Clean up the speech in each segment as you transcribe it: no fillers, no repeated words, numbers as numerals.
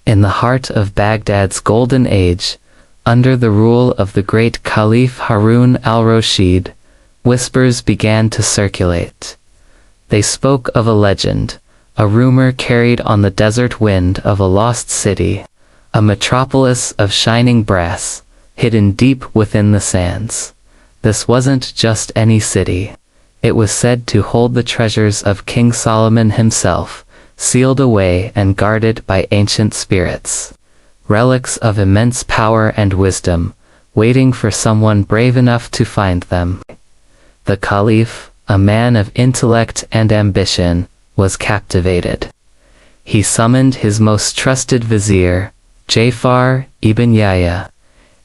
In the heart of Baghdad's golden age, under the rule of the great Caliph Harun al-Rashid, whispers began to circulate. They spoke of a legend, a rumor carried on the desert wind of a lost city, a metropolis of shining brass, hidden deep within the sands. This wasn't just any city. It was said to hold the treasures of King Solomon himself, sealed away and guarded by ancient spirits. Relics of immense power and wisdom, waiting for someone brave enough to find them. The Caliph, a man of intellect and ambition, was captivated. He summoned his most trusted vizier, Ja'far ibn Yahya,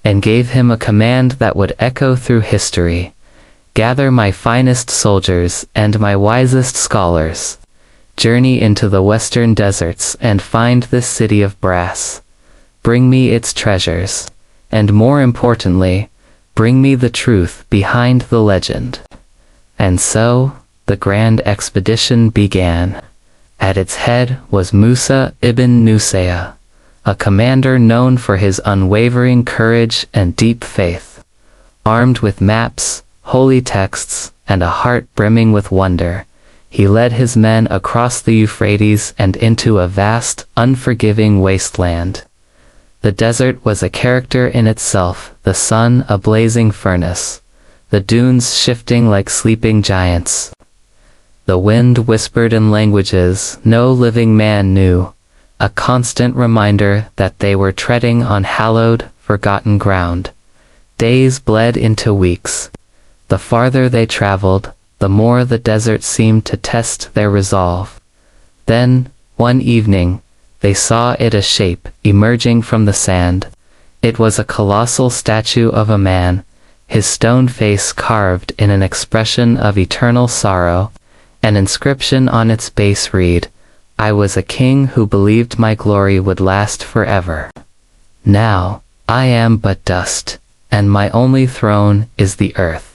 and gave him a command that would echo through history. Gather my finest soldiers and my wisest scholars. Journey into the western deserts and find this city of brass. Bring me its treasures, and more importantly, bring me the truth behind the legend. And so, the grand expedition began. At its head was Musa ibn Nusayr, a commander known for his unwavering courage and deep faith. Armed with maps, holy texts, and a heart brimming with wonder, he led his men across the Euphrates and into a vast, unforgiving wasteland. The desert was a character in itself, the sun a blazing furnace, the dunes shifting like sleeping giants. The wind whispered in languages no living man knew, a constant reminder that they were treading on hallowed, forgotten ground. Days bled into weeks. The farther they traveled, the more the desert seemed to test their resolve. Then, one evening, they saw it a shape emerging from the sand. It was a colossal statue of a man, his stone face carved in an expression of eternal sorrow. An inscription on its base read, "I was a king who believed my glory would last forever. Now, I am but dust, and my only throne is the earth."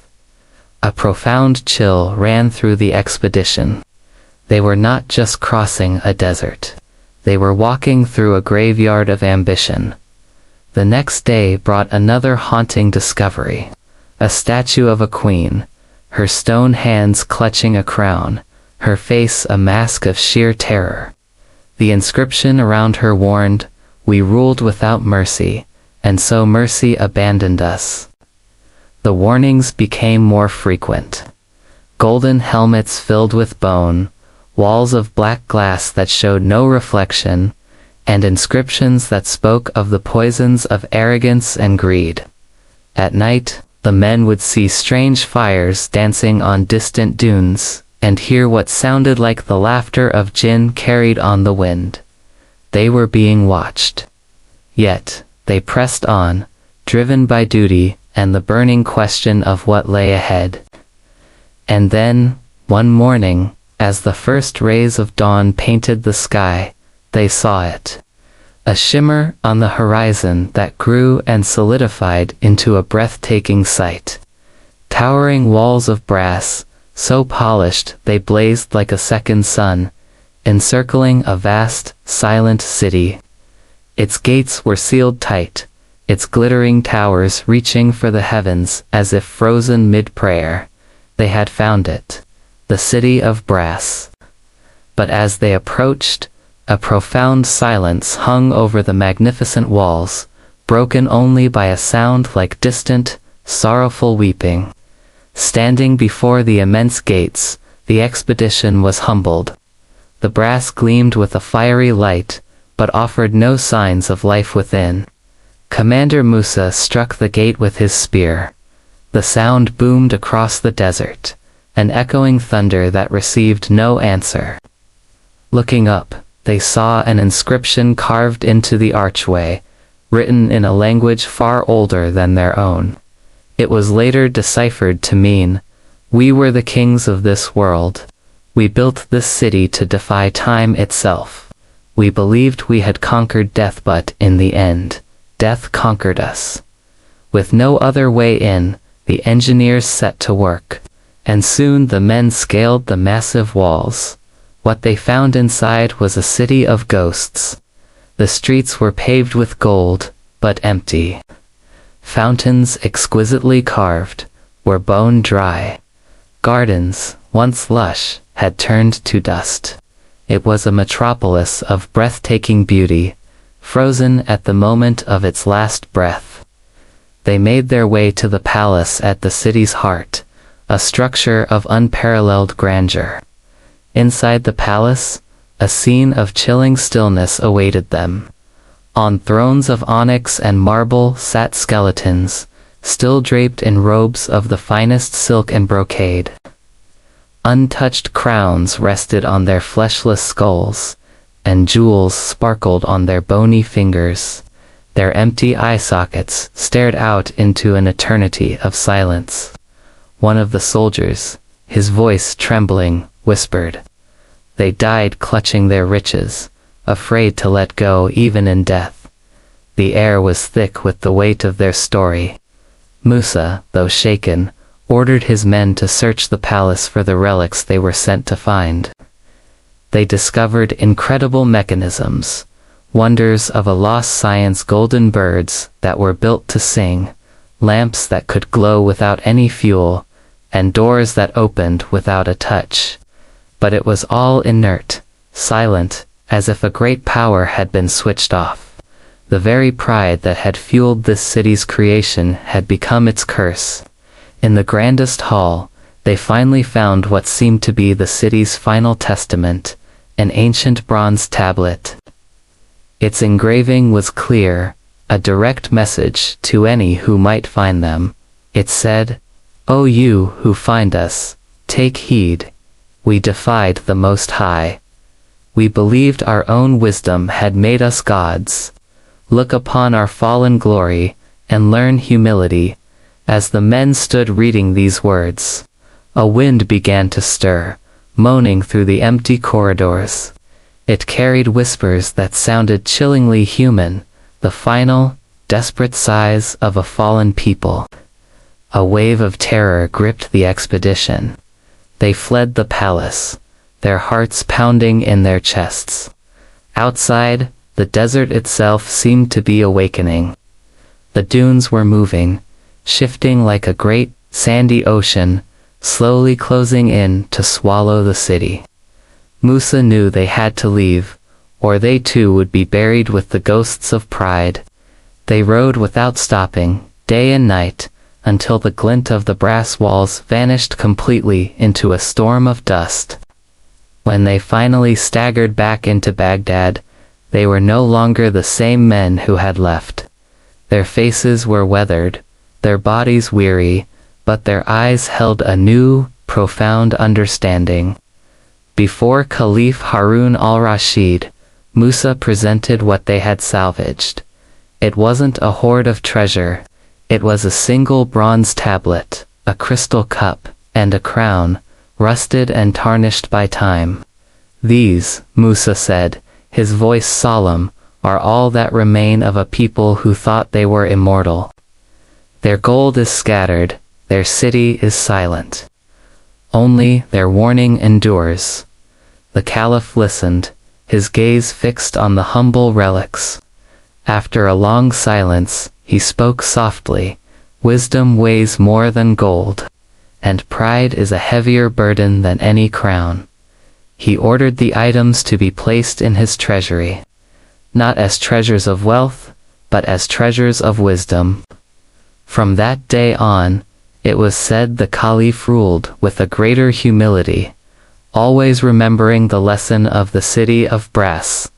A profound chill ran through the expedition. They were not just crossing a desert. They were walking through a graveyard of ambition. The next day brought another haunting discovery. A statue of a queen, her stone hands clutching a crown, her face a mask of sheer terror. The inscription around her warned, "We ruled without mercy, and so mercy abandoned us." The warnings became more frequent. Golden helmets filled with bone, walls of black glass that showed no reflection, and inscriptions that spoke of the poisons of arrogance and greed. At night, the men would see strange fires dancing on distant dunes, and hear what sounded like the laughter of jinn carried on the wind. They were being watched. Yet, they pressed on, driven by duty and the burning question of what lay ahead. And then, one morning, as the first rays of dawn painted the sky, they saw it. A shimmer on the horizon that grew and solidified into a breathtaking sight. Towering walls of brass, so polished they blazed like a second sun, encircling a vast, silent city. Its gates were sealed tight, its glittering towers reaching for the heavens as if frozen mid-prayer. They had found it, the city of brass. But as they approached, a profound silence hung over the magnificent walls, broken only by a sound like distant, sorrowful weeping. Standing before the immense gates, the expedition was humbled. The brass gleamed with a fiery light, but offered no signs of life within. Commander Musa struck the gate with his spear. The sound boomed across the desert, an echoing thunder that received no answer. Looking up, they saw an inscription carved into the archway, written in a language far older than their own. It was later deciphered to mean, "We were the kings of this world. We built this city to defy time itself. We believed we had conquered death, but in the end, death conquered us." With no other way in, the engineers set to work, and soon the men scaled the massive walls. What they found inside was a city of ghosts. The streets were paved with gold, but empty. Fountains exquisitely carved were bone dry. Gardens, once lush, had turned to dust. It was a metropolis of breathtaking beauty, frozen at the moment of its last breath. They made their way to the palace at the city's heart, a structure of unparalleled grandeur. Inside the palace, a scene of chilling stillness awaited them. On thrones of onyx and marble sat skeletons, still draped in robes of the finest silk and brocade. Untouched crowns rested on their fleshless skulls, and jewels sparkled on their bony fingers. Their empty eye sockets stared out into an eternity of silence. One of the soldiers, his voice trembling, whispered, "They died clutching their riches, afraid to let go even in death." The air was thick with the weight of their story. Musa, though shaken, ordered his men to search the palace for the relics they were sent to find. They discovered incredible mechanisms, wonders of a lost science, golden birds that were built to sing, lamps that could glow without any fuel, and doors that opened without a touch. But it was all inert, silent, as if a great power had been switched off. The very pride that had fueled this city's creation had become its curse. In the grandest hall, they finally found what seemed to be the city's final testament, an ancient bronze tablet. Its engraving was clear, a direct message to any who might find them. It said, "O you who find us, take heed. We defied the Most High. We believed our own wisdom had made us gods. Look upon our fallen glory, and learn humility." As the men stood reading these words, a wind began to stir, moaning through the empty corridors. It carried whispers that sounded chillingly human, the final, desperate sighs of a fallen people. A wave of terror gripped the expedition. They fled the palace, their hearts pounding in their chests. Outside, the desert itself seemed to be awakening. The dunes were moving, shifting like a great, sandy ocean, slowly closing in to swallow the city. Musa knew they had to leave, or they too would be buried with the ghosts of pride. They rode without stopping, day and night, until the glint of the brass walls vanished completely into a storm of dust. When they finally staggered back into Baghdad, they were no longer the same men who had left. Their faces were weathered, their bodies weary, but their eyes held a new, profound understanding. Before Caliph Harun al-Rashid, Musa presented what they had salvaged. It wasn't a hoard of treasure, it was a single bronze tablet, a crystal cup, and a crown, rusted and tarnished by time. "These," Musa said, his voice solemn, "are all that remain of a people who thought they were immortal. Their gold is scattered, their city is silent. Only their warning endures." The Caliph listened, his gaze fixed on the humble relics. After a long silence, he spoke softly, "Wisdom weighs more than gold, and pride is a heavier burden than any crown." He ordered the items to be placed in his treasury, not as treasures of wealth, but as treasures of wisdom. From that day on, it was said the Caliph ruled with a greater humility, always remembering the lesson of the city of brass,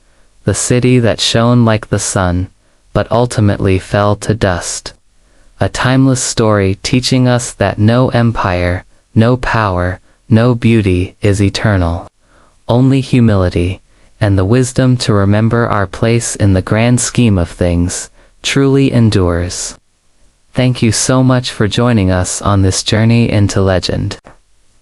the city that shone like the sun, but ultimately fell to dust. A timeless story teaching us that no empire, no power, no beauty is eternal. Only humility, and the wisdom to remember our place in the grand scheme of things, truly endures. Thank you so much for joining us on this journey into legend.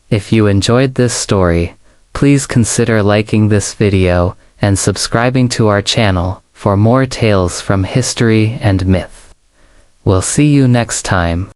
If you enjoyed this story, please consider liking this video and subscribing to our channel for more tales from history and myth. We'll see you next time.